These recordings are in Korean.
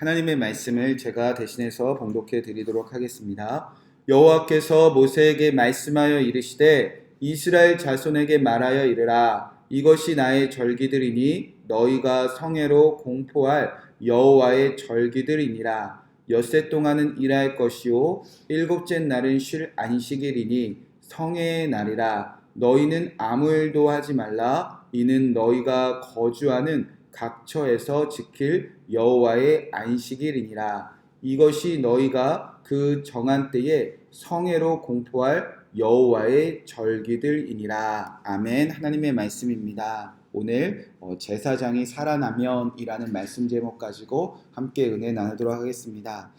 하나님의 말씀을 제가 대신해서 봉독해 드리도록 하겠습니다. 여호와께서 모세에게 말씀하여 이르시되 이스라엘 자손에게 말하여 이르라. 이것이 나의 절기들이니 너희가 성회로 공포할 여호와의 절기들이니라. 엿새 동안은 일할 것이요 일곱째 날은 쉴 안식일이니 성회의 날이라. 너희는 아무 일도 하지 말라. 이는 너희가 거주하는 각처에서 지킬 여호와의 안식일이니라. 이것이 너희가 그 정한 때에 성회로 공포할 여호와의 절기들이니라. 아멘. 하나님의 말씀입니다. 오늘 제사장이 살아나면이라는 말씀 제목 가지고 함께 은혜 나누도록 하겠습니다.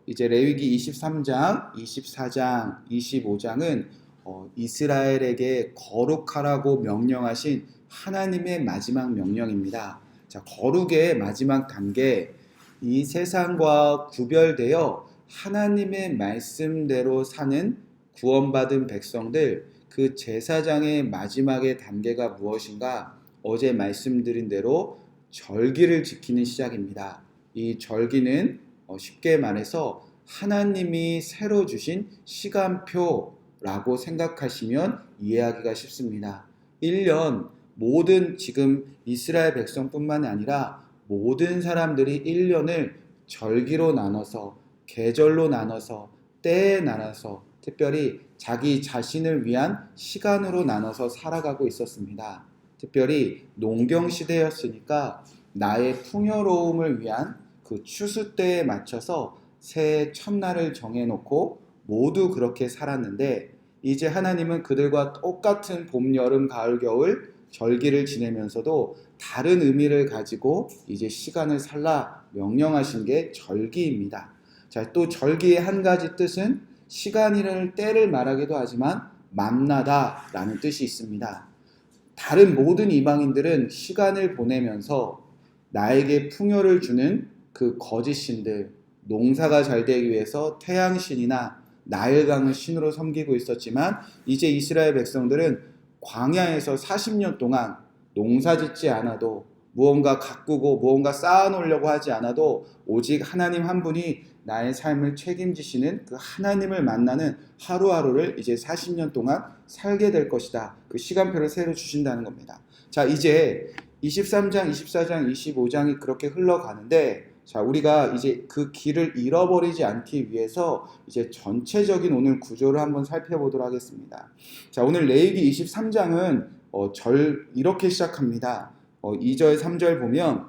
이제 레위기 23장, 24장, 25장은 이스라엘에게 거룩하라고 명령하신 하나님의 마지막 명령입니다. 자, 거룩의 마지막 단계, 이 세상과 구별되어 하나님의 말씀대로 사는 구원받은 백성들, 그 제사장의 마지막의 단계가 무엇인가? 어제 말씀드린 대로 절기를 지키는 시작입니다. 이 절기는 쉽게 말해서 하나님이 새로 주신 시간표라고 생각하시면 이해하기가 쉽습니다. 1년 모든 지금 이스라엘 백성뿐만 아니라 모든 사람들이 1년을 절기로 나눠서 계절로 나눠서 때에 나눠서 특별히 자기 자신을 위한 시간으로 나눠서 살아가고 있었습니다. 특별히 농경 시대였으니까 나의 풍요로움을 위한 그 추수 때에 맞춰서 새해 첫날을 정해놓고 모두 그렇게 살았는데 이제 하나님은 그들과 똑같은 봄, 여름, 가을, 겨울 절기를 지내면서도 다른 의미를 가지고 이제 시간을 살라 명령하신 게 절기입니다. 자, 또 절기의 한 가지 뜻은 시간이라는 때를 말하기도 하지만 만나다라는 뜻이 있습니다. 다른 모든 이방인들은 시간을 보내면서 나에게 풍요를 주는 그 거짓신들, 농사가 잘 되기 위해서 태양신이나 나일강을 신으로 섬기고 있었지만 이제 이스라엘 백성들은 광야에서 40년 동안 농사 짓지 않아도 무언가 가꾸고 무언가 쌓아놓으려고 하지 않아도 오직 하나님 한 분이 나의 삶을 책임지시는 그 하나님을 만나는 하루하루를 이제 40년 동안 살게 될 것이다. 그 시간표를 새로 주신다는 겁니다. 자, 이제 23장, 24장, 25장이 그렇게 흘러가는데 자, 우리가 이제 그 길을 잃어버리지 않기 위해서 이제 전체적인 오늘 구조를 한번 살펴보도록 하겠습니다. 자, 오늘 레위기 23장은 이렇게 시작합니다. 2절, 3절 보면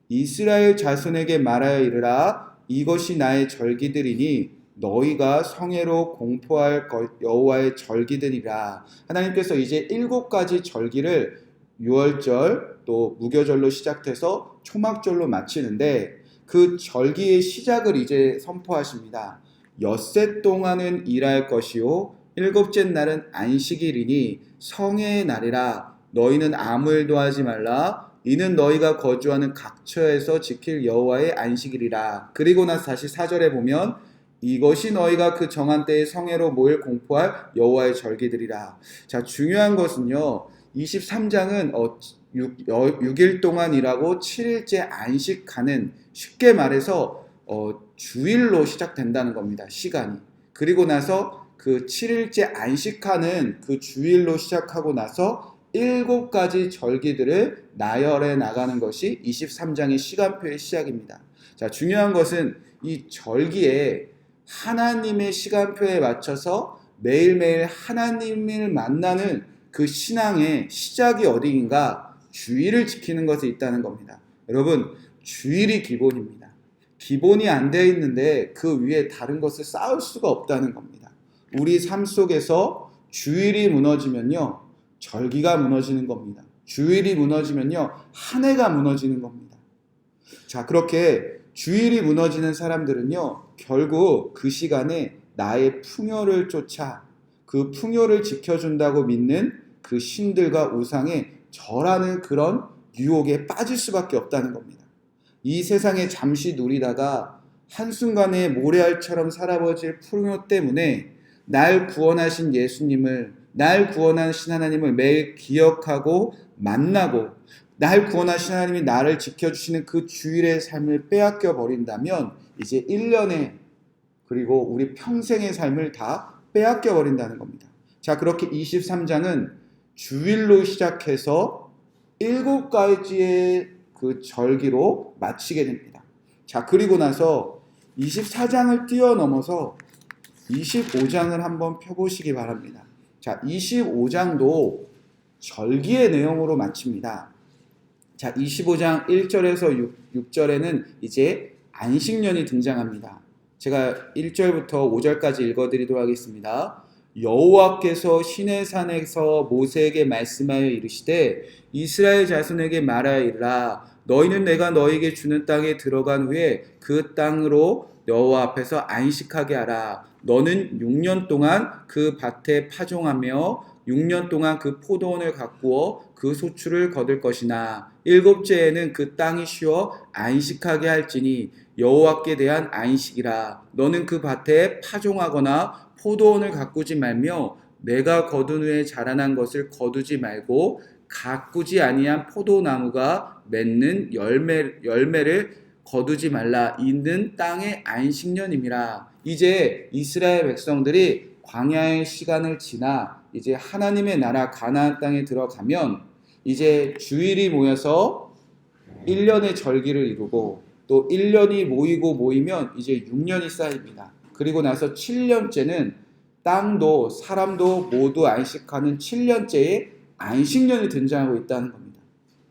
이스라엘 자손에게 말하여 이르라. 이것이 나의 절기들이니 너희가 성회로 공포할 여호와의 절기들이라. 하나님께서 이제 7가지 절기를 유월절 또 무교절로 시작해서 초막절로 마치는데 그 절기의 시작을 이제 선포하십니다. 엿새 동안은 일할 것이요 일곱째 날은 안식일이니 성회의 날이라. 너희는 아무 일도 하지 말라. 이는 너희가 거주하는 각처에서 지킬 여호와의 안식일이라. 그리고 나서 다시 4절에 보면 이것이 너희가 그 정한 때에 성회로 모일 공포할 여호와의 절기들이라. 자, 중요한 것은요, 23장은 6일 동안 일하고 7일째 안식하는, 쉽게 말해서 주일로 시작된다는 겁니다. 시간이. 그리고 나서 그 7일째 안식하는 그 주일로 시작하고 나서 7가지 절기들을 나열해 나가는 것이 23장의 시간표의 시작입니다. 자, 중요한 것은 이 절기에 하나님의 시간표에 맞춰서 매일매일 하나님을 만나는 그 신앙의 시작이 어디인가? 주일을 지키는 것에 있다는 겁니다. 여러분, 주일이 기본입니다. 기본이 안 되어 있는데 그 위에 다른 것을 쌓을 수가 없다는 겁니다. 우리 삶 속에서 주일이 무너지면요, 절기가 무너지는 겁니다. 주일이 무너지면요, 한 해가 무너지는 겁니다. 자, 그렇게 주일이 무너지는 사람들은요, 결국 그 시간에 나의 풍요를 쫓아 그 풍요를 지켜준다고 믿는 그 신들과 우상에 절하는 그런 유혹에 빠질 수밖에 없다는 겁니다. 이 세상에 잠시 누리다가 한순간에 모래알처럼 사라버릴 풍요 때문에 날 구원하신 예수님을, 날 구원하신 하나님을 매일 기억하고 만나고 날 구원하신 하나님이 나를 지켜주시는 그 주일의 삶을 빼앗겨 버린다면 이제 1년의 그리고 우리 평생의 삶을 다 빼앗겨 버린다는 겁니다. 자, 그렇게 23장은 주일로 시작해서 7가지의 그 절기로 마치게 됩니다. 자, 그리고 나서 24장을 뛰어넘어서 25장을 한번 펴보시기 바랍니다. 자, 25장도 절기의 내용으로 마칩니다. 자, 25장 1절에서 6절에는 이제 안식년이 등장합니다. 제가 1절부터 5절까지 읽어드리도록 하겠습니다. 여호와께서 시내산에서 모세에게 말씀하여 이르시되 이스라엘 자손에게 말하여 이르라. 너희는 내가 너희에게 주는 땅에 들어간 후에 그 땅으로 여호와 앞에서 안식하게 하라. 너는 6년 동안 그 밭에 파종하며 6년 동안 그 포도원을 가꾸어 그 소출을 거둘 것이나 7째에는 그 땅이 쉬어 안식하게 할지니 여호와께 대한 안식이라. 너는 그 밭에 파종하거나 포도원을 가꾸지 말며 내가 거둔 후에 자라난 것을 거두지 말고 가꾸지 아니한 포도나무가 맺는 열매를 거두지 말라. 이는 땅의 안식년임이라. 이제 이스라엘 백성들이 광야의 시간을 지나 이제 하나님의 나라 가나안 땅에 들어가면 이제 주일이 모여서 1년의 절기를 이루고 또 1년이 모이면 이제 6년이 쌓입니다. 그리고 나서 7년째는 땅도 사람도 모두 안식하는 7년째의 안식년이 등장하고 있다는 겁니다.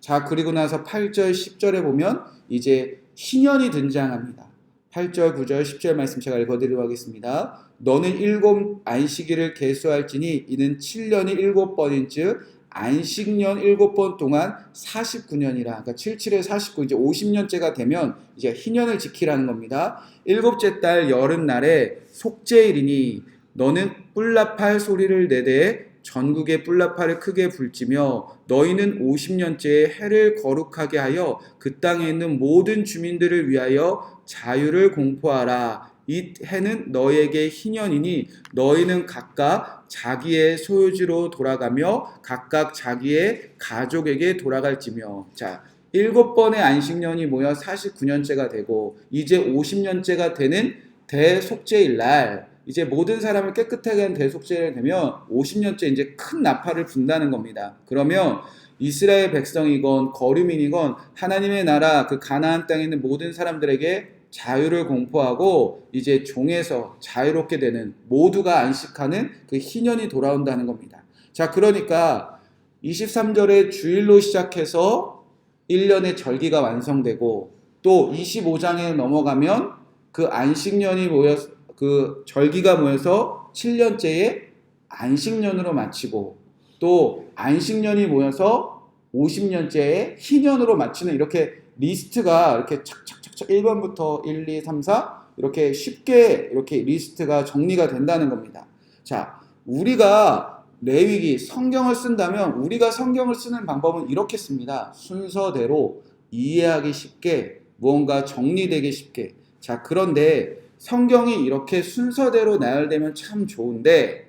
자, 그리고 나서 8절 10절에 보면 이제 희년이 등장합니다. 8절 9절 10절 말씀 제가 읽어드리도록 하겠습니다. 너는 7 안식일을 계수할지니 이는 7년이 7번인즉 안식년 7번 동안 49년이라. 그러니까 77에 49 이제 50년째가 되면 이제 희년을 지키라는 겁니다. 7째 달 여름날에 속죄일이니 너는 뿔나팔 소리를 내되 전국에 뿔나팔을 크게 불지며 너희는 50년째에 해를 거룩하게 하여 그 땅에 있는 모든 주민들을 위하여 자유를 공포하라. 이 해는 너희에게 희년이니 너희는 각각 자기의 소유지로 돌아가며 각각 자기의 가족에게 돌아갈지며. 자, 7번의 안식년이 모여 49년째가 되고 이제 50년째가 되는 대속죄일 날 이제 모든 사람을 깨끗하게 한 대속죄일 되면 50년째 이제 큰 나팔을 분다는 겁니다. 그러면 이스라엘 백성이건 거류민이건 하나님의 나라 그 가나안 땅에 있는 모든 사람들에게 자유를 공포하고 이제 종에서 자유롭게 되는 모두가 안식하는 그 희년이 돌아온다는 겁니다. 자, 그러니까 23절에 주일로 시작해서 1년의 절기가 완성되고 또 25장에 넘어가면 그 안식년이 모여서 그 절기가 모여서 7년째에 안식년으로 마치고 또 안식년이 모여서 50년째에 희년으로 마치는 이렇게 리스트가 이렇게 착착착착 1번부터 1, 2, 3, 4 이렇게 쉽게 이렇게 리스트가 정리가 된다는 겁니다. 자, 우리가 레위기 성경을 쓴다면 우리가 성경을 쓰는 방법은 이렇게 씁니다. 순서대로 이해하기 쉽게 무언가 정리되기 쉽게. 자, 그런데 성경이 이렇게 순서대로 나열되면 참 좋은데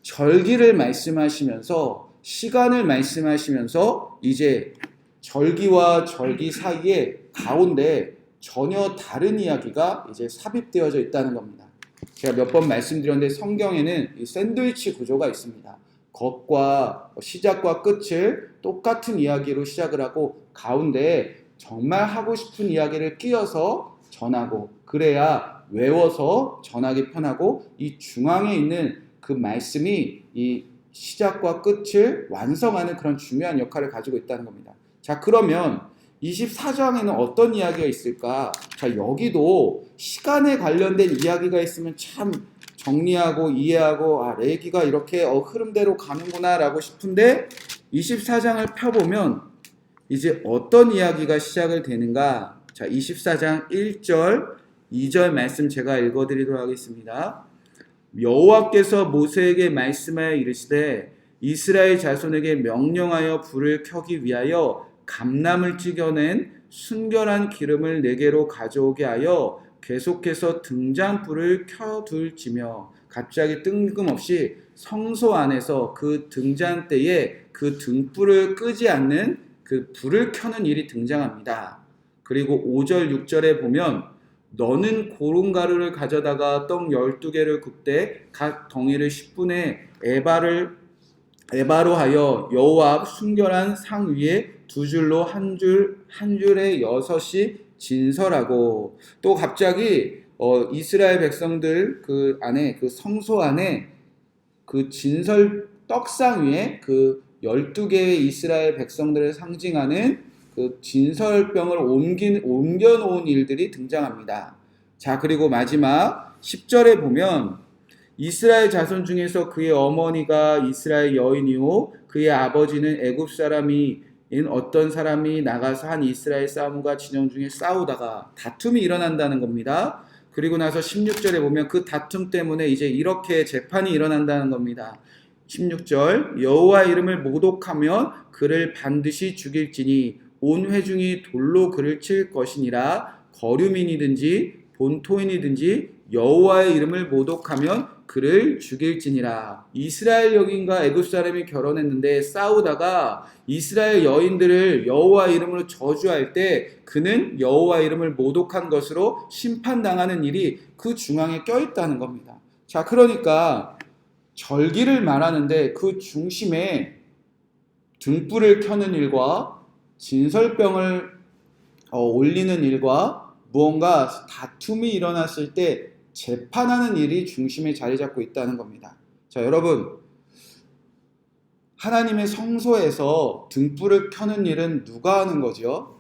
절기를 말씀하시면서 시간을 말씀하시면서 이제 절기와 절기 사이에 가운데 전혀 다른 이야기가 이제 삽입되어져 있다는 겁니다. 제가 몇 번 말씀드렸는데 성경에는 이 샌드위치 구조가 있습니다. 겉과 시작과 끝을 똑같은 이야기로 시작을 하고 가운데 정말 하고 싶은 이야기를 끼워서 전하고 그래야 외워서 전하기 편하고 이 중앙에 있는 그 말씀이 이 시작과 끝을 완성하는 그런 중요한 역할을 가지고 있다는 겁니다. 자, 그러면 24장에는 어떤 이야기가 있을까? 자, 여기도 시간에 관련된 이야기가 있으면 참 정리하고 이해하고 레위기가 이렇게 흐름대로 가는구나 라고 싶은데 24장을 펴보면 이제 어떤 이야기가 시작을 되는가? 자, 24장 1절 2절 말씀 제가 읽어드리도록 하겠습니다. 여호와께서 모세에게 말씀하여 이르시되 이스라엘 자손에게 명령하여 불을 켜기 위하여 감람을 찌겨낸 순결한 기름을 네개로 가져오게 하여 계속해서 등잔불을 켜둘지며 갑자기 뜬금없이 성소 안에서 그 등잔대에 그 등불을 끄지 않는 그 불을 켜는 일이 등장합니다. 그리고 5절, 6절에 보면 너는 고른 가루를 가져다가 떡 12개를 굽되 각 덩이를 10분의 에바로 하여 여호와 앞 순결한 상 위에 두 줄로 한 줄에 6이 진설하고, 또 갑자기 이스라엘 백성들 그 안에 그 성소 안에 그 진설 떡상 위에 그 12개의 이스라엘 백성들을 상징하는 그 진설병을 옮겨 놓은 일들이 등장합니다. 자, 그리고 마지막 10절에 보면 이스라엘 자손 중에서 그의 어머니가 이스라엘 여인이요 그의 아버지는 애굽 사람인 어떤 사람이 나가서 한 이스라엘 사람과 진영 중에 싸우다가 다툼이 일어난다는 겁니다. 그리고 나서 16절에 보면 그 다툼 때문에 이제 이렇게 재판이 일어난다는 겁니다. 16절 여호와 이름을 모독하면 그를 반드시 죽일지니 온 회중이 돌로 그를 칠 것이니라. 거류민이든지 본토인이든지 여호와의 이름을 모독하면 그를 죽일지니라. 이스라엘 여인과 애굽 사람이 결혼했는데 싸우다가 이스라엘 여인들을 여호와 이름으로 저주할 때 그는 여호와 이름을 모독한 것으로 심판당하는 일이 그 중앙에 껴있다는 겁니다. 자, 그러니까 절기를 말하는데 그 중심에 등불을 켜는 일과 진설병을 올리는 일과 무언가 다툼이 일어났을 때 재판하는 일이 중심에 자리 잡고 있다는 겁니다. 자, 여러분, 하나님의 성소에서 등불을 켜는 일은 누가 하는 거죠?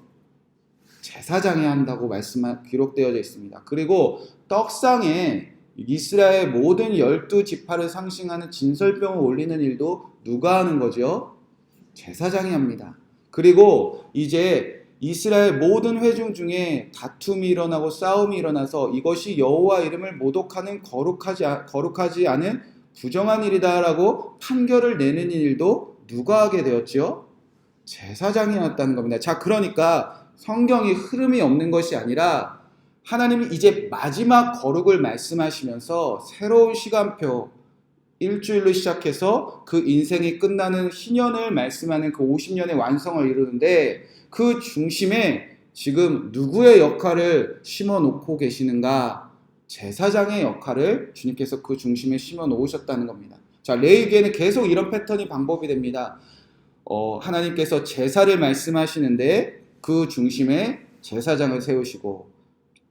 제사장이 한다고 기록되어져 있습니다. 그리고 떡상에 이스라엘 모든 12지파를 상징하는 진설병을 올리는 일도 누가 하는 거죠? 제사장이 합니다. 그리고 이제 이스라엘 모든 회중 중에 다툼이 일어나고 싸움이 일어나서 이것이 여호와 이름을 모독하는 거룩하지 않은 부정한 일이다라고 판결을 내는 일도 누가 하게 되었죠? 제사장이 했다는 겁니다. 자, 그러니까 성경이 흐름이 없는 것이 아니라 하나님이 이제 마지막 거룩을 말씀하시면서 새로운 시간표, 일주일로 시작해서 그 인생이 끝나는 희년을 말씀하는 그 50년의 완성을 이루는데 그 중심에 지금 누구의 역할을 심어 놓고 계시는가? 제사장의 역할을 주님께서 그 중심에 심어 놓으셨다는 겁니다. 자, 레위기에는 계속 이런 패턴이 반복이 됩니다. 하나님께서 제사를 말씀하시는데 그 중심에 제사장을 세우시고,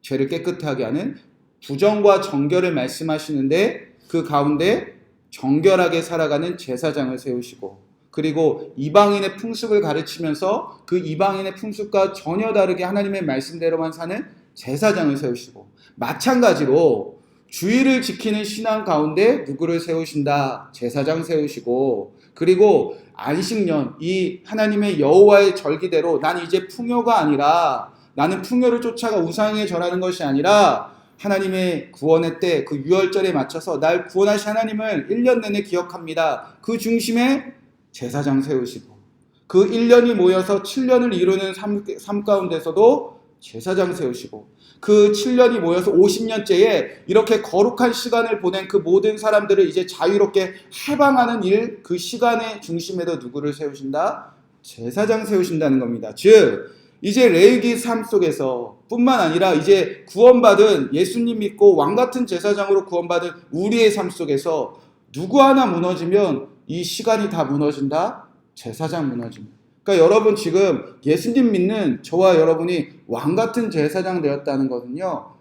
죄를 깨끗하게 하는 부정과 정결을 말씀하시는데 그 가운데 정결하게 살아가는 제사장을 세우시고, 그리고 이방인의 풍습을 가르치면서 그 이방인의 풍습과 전혀 다르게 하나님의 말씀대로만 사는 제사장을 세우시고, 마찬가지로 주의를 지키는 신앙 가운데 누구를 세우신다? 제사장 세우시고, 그리고 안식년, 이 하나님의 여호와의 절기대로 난 이제 풍요가 아니라, 나는 풍요를 쫓아가 우상에 절하는 것이 아니라 하나님의 구원의 때 그 유월절에 맞춰서 날 구원하신 하나님을 1년 내내 기억합니다. 그 중심에 제사장 세우시고, 그 1년이 모여서 7년을 이루는 삶 가운데서도 제사장 세우시고, 그 7년이 모여서 50년째에 이렇게 거룩한 시간을 보낸 그 모든 사람들을 이제 자유롭게 해방하는 일, 그 시간의 중심에도 누구를 세우신다? 제사장 세우신다는 겁니다. 즉 이제 레위기 삶 속에서 뿐만 아니라 이제 구원받은, 예수님 믿고 왕같은 제사장으로 구원받은 우리의 삶 속에서 누구 하나 무너지면 이 시간이 다 무너진다? 제사장 무너집니다. 그러니까 여러분 지금 예수님 믿는 저와 여러분이 왕같은 제사장 되었다는 것은요,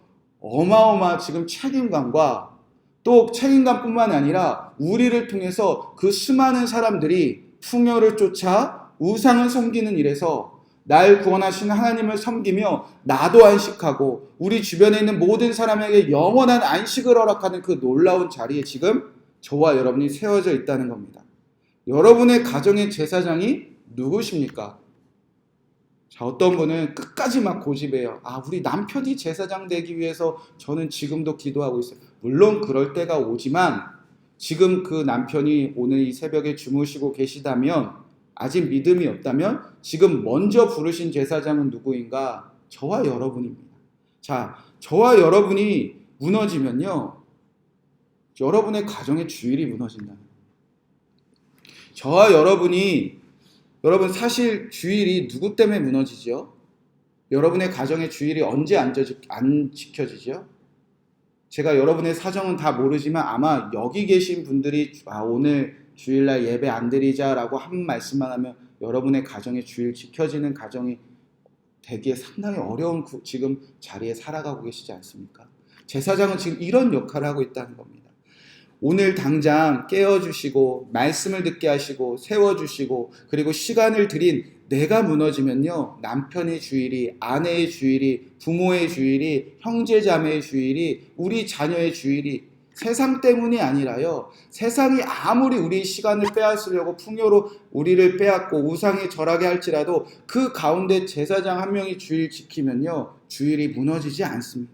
어마어마한 지금 책임감과, 또 책임감뿐만 아니라 우리를 통해서 그 수많은 사람들이 풍요를 쫓아 우상을 섬기는 일에서 날 구원하신 하나님을 섬기며 나도 안식하고 우리 주변에 있는 모든 사람에게 영원한 안식을 허락하는 그 놀라운 자리에 지금 저와 여러분이 세워져 있다는 겁니다. 여러분의 가정의 제사장이 누구십니까? 자, 어떤 분은 끝까지 막 고집해요. 우리 남편이 제사장 되기 위해서 저는 지금도 기도하고 있어요. 물론 그럴 때가 오지만 지금 그 남편이 오늘 이 새벽에 주무시고 계시다면, 아직 믿음이 없다면 지금 먼저 부르신 제사장은 누구인가? 저와 여러분입니다. 자, 저와 여러분이 무너지면요, 여러분의 가정의 주일이 무너진다. 저와 여러분이 여러분, 사실 주일이 누구 때문에 무너지죠? 여러분의 가정의 주일이 언제 안 지켜지죠? 제가 여러분의 사정은 다 모르지만 아마 여기 계신 분들이 오늘 주일날 예배 안 드리자라고 한 말씀만 하면 여러분의 가정의 주일 지켜지는 가정이 되기에 상당히 어려운 지금 자리에 살아가고 계시지 않습니까? 제사장은 지금 이런 역할을 하고 있다는 겁니다. 오늘 당장 깨워주시고 말씀을 듣게 하시고 세워주시고 그리고 시간을 들인 내가 무너지면요, 남편의 주일이, 아내의 주일이, 부모의 주일이, 형제자매의 주일이, 우리 자녀의 주일이 세상 때문이 아니라요, 세상이 아무리 우리 시간을 빼앗으려고 풍요로 우리를 빼앗고 우상에 절하게 할지라도 그 가운데 제사장 한 명이 주일 지키면요, 주일이 무너지지 않습니다.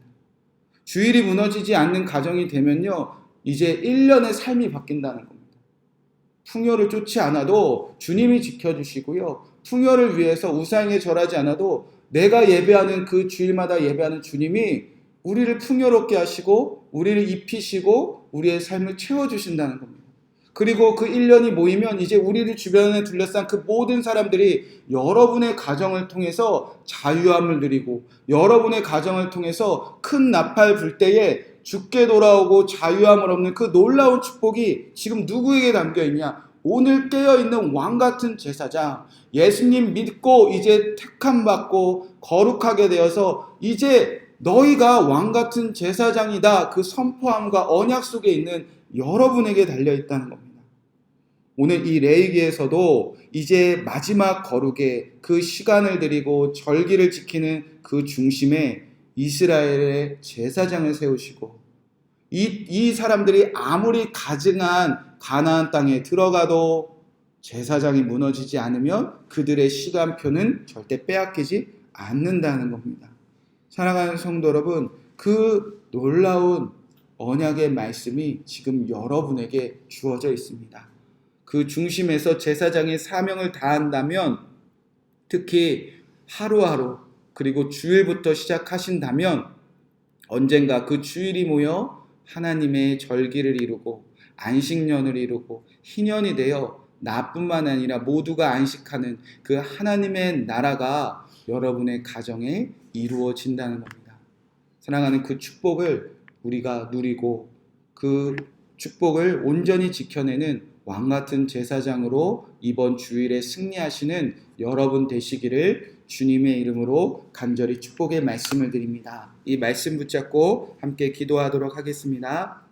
주일이 무너지지 않는 가정이 되면요, 이제 1년의 삶이 바뀐다는 겁니다. 풍요를 쫓지 않아도 주님이 지켜주시고요, 풍요를 위해서 우상에 절하지 않아도 내가 예배하는 그 주일마다 예배하는 주님이 우리를 풍요롭게 하시고 우리를 입히시고 우리의 삶을 채워주신다는 겁니다. 그리고 그 1년이 모이면 이제 우리를 주변에 둘러싼 그 모든 사람들이 여러분의 가정을 통해서 자유함을 누리고 여러분의 가정을 통해서 큰 나팔 불 때에 죽게 돌아오고 자유함을 얻는 그 놀라운 축복이 지금 누구에게 담겨있냐? 오늘 깨어있는 왕같은 제사장, 예수님 믿고 이제 택함받고 거룩하게 되어서 이제 너희가 왕같은 제사장이다, 그 선포함과 언약 속에 있는 여러분에게 달려있다는 겁니다. 오늘 이 레위기에서도 이제 마지막 거룩에 그 시간을 드리고 절기를 지키는 그 중심에 이스라엘의 제사장을 세우시고 이 사람들이 아무리 가증한 가나안 땅에 들어가도 제사장이 무너지지 않으면 그들의 시간표는 절대 빼앗기지 않는다는 겁니다. 사랑하는 성도 여러분, 그 놀라운 언약의 말씀이 지금 여러분에게 주어져 있습니다. 그 중심에서 제사장의 사명을 다한다면, 특히 하루하루 그리고 주일부터 시작하신다면 언젠가 그 주일이 모여 하나님의 절기를 이루고 안식년을 이루고 희년이 되어 나뿐만 아니라 모두가 안식하는 그 하나님의 나라가 여러분의 가정에 이루어진다는 겁니다. 사랑하는 그 축복을 우리가 누리고 그 축복을 온전히 지켜내는 왕같은 제사장으로 이번 주일에 승리하시는 여러분 되시기를 주님의 이름으로 간절히 축복의 말씀을 드립니다. 이 말씀 붙잡고 함께 기도하도록 하겠습니다.